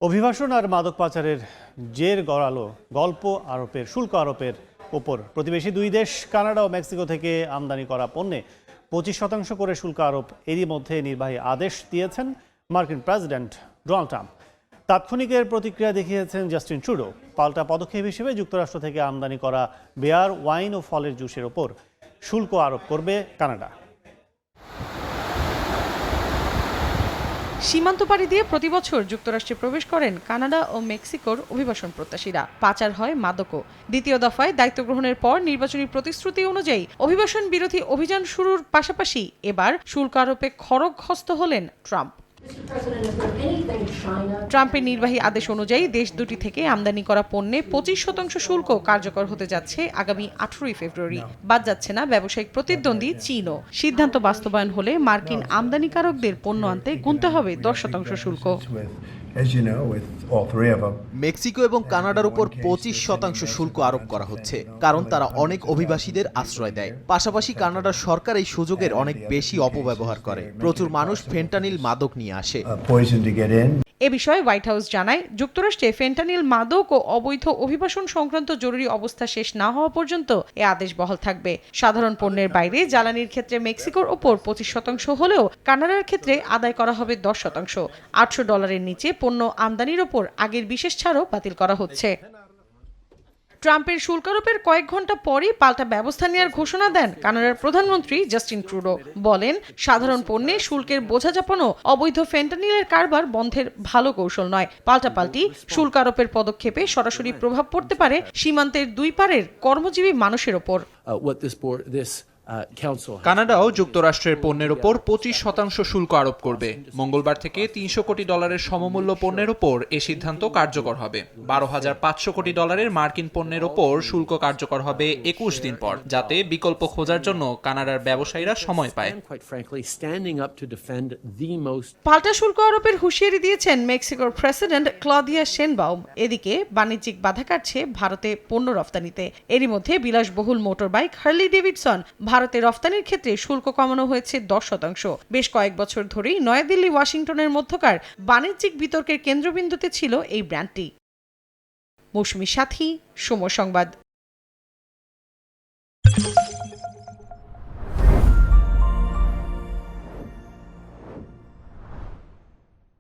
অভিবাসন আর মাদক পাচারের জের গড়ালো শুল্ক আরোপের ওপর প্রতিবেশী দুই দেশ কানাডা ও মেক্সিকো থেকে আমদানি করা পণ্যে 25% করে শুল্ক আরোপ এরই মধ্যে নির্বাহী আদেশ দিয়েছেন মার্কিন প্রেসিডেন্ট ডোনাল্ড ট্রাম্প। তাৎক্ষণিকের প্রতিক্রিয়া দেখিয়েছেন জাস্টিন ট্রুডো। পাল্টা পদক্ষেপ হিসেবে যুক্তরাষ্ট্র থেকে আমদানি করা বিয়ার, ওয়াইন ও ফলের জুসের ওপর শুল্ক আরোপ করবে কানাডা। সীমান্ত পাড়ি দিয়ে প্রতিবছর যুক্তরাষ্ট্রে প্রবেশ করেন কানাডা ও মেক্সিকোর অভিবাসন প্রত্যাশীরা। পাচার হয় মাদকও। দ্বিতীয় দফায় দায়িত্ব গ্রহণের পর নির্বাচনী প্রতিশ্রুতি অনুযায়ী অভিবাসন বিরোধী অভিযান শুরুর পাশাপাশি এবার শুল্ক আরোপে খড়গহস্ত হলেন ট্রাম্প। ট্রাম্পের নির্বাহী আদেশ অনুযায়ী দেশ দুটি থেকে আমদানি করা পণ্যে 25% শুল্ক কার্যকর হতে যাচ্ছে আগামী 18 ফেব্রুয়ারি। বাদ যাচ্ছে না ব্যবসায়িক প্রতিদ্বন্দ্বী চীনও। সিদ্ধান্ত বাস্তবায়ন হলে মার্কিন আমদানিকারকদের পণ্য আনতে গুনতে হবে 10% শুল্ক। মেক্সিকো এবং কানাডার উপর 25% শুল্ক আরোপ করা হচ্ছে, কারণ তারা অনেক অভিবাসীদের আশ্রয় দেয়। পাশাপাশি কানাডার সরকার এই সুযোগের অনেক বেশি অপব্যবহার করে। প্রচুর মানুষ ফেন্টানিল মাদক নিয়ে আসে। এ বিষয়ে হোয়াইট হাউস জানায়, যুক্তরাষ্ট্রে ফেন্টানিল মাদক ও অবৈধ অভিবাসন সংক্রান্ত জরুরি অবস্থা শেষ না হওয়া পর্যন্ত এ আদেশ বহাল থাকবে। সাধারণ পণ্যের বাইরে জ্বালানির ক্ষেত্রে মেক্সিকোর ওপর 25% হলেও কানাডার ক্ষেত্রে আদায় করা হবে 10%। $800 নিচে পণ্য আমদানির ওপর আগের বিশেষ ছাড়ও বাতিল করা হচ্ছে। ট্রাম্পের শুল্ক আরোপের কয়েক ঘন্টা পরই পাল্টা ব্যবস্থা নেওয়ার ঘোষণা দেন কানাডার প্রধানমন্ত্রী জাস্টিন ট্রুডো। বলেন, সাধারণ পণ্যে শুল্কের বোঝা চাপানো অবৈধ ফেন্টানিলের কারবার বন্ধের ভালো কৌশল নয়। পাল্টাপাল্টি শুল্ক আরোপের পদক্ষেপে সরাসরি প্রভাব পড়তে পারে সীমান্তের দুই পারের কর্মজীবী মানুষের ওপর। কানাডাও যুক্তরাষ্ট্রের পণ্যের ওপর 25% শুল্ক আরোপ করবে। মঙ্গলবার থেকে $300 কোটি সমমূল্য পণ্যের ওপর এ সিদ্ধান্ত কার্যকর হবে। $12,500 কোটি মার্কিন পণ্যের ওপর শুল্ক কার্যকর হবে 21 দিন পর, যাতে বিকল্প খোঁজার জন্য কানাডার ব্যবসায়ীরা সময় পায়। পাল্টা শুল্ক আরোপের হুঁশিয়ারি দিয়েছেন মেক্সিকোর প্রেসিডেন্ট ক্লদিয়া শেনবাউম। এদিকে বাণিজ্যিক বাধা কাটছে ভারতে পণ্য রফতানিতে। এরই মধ্যে বিলাসবহুল মোটরবাইক হার্লি ডেভিডসন ভারতে রফতানির ক্ষেত্রে শুল্ক কমানো হয়েছে 10%। বেশ কয়েক বছর ধরেই নয়াদিল্লি ওয়াশিংটনের মধ্যকার বাণিজ্যিক বিতর্কের কেন্দ্রবিন্দুতে ছিল এই ব্র্যান্ডটি। মৌসুমী সাথী, সময় সংবাদ।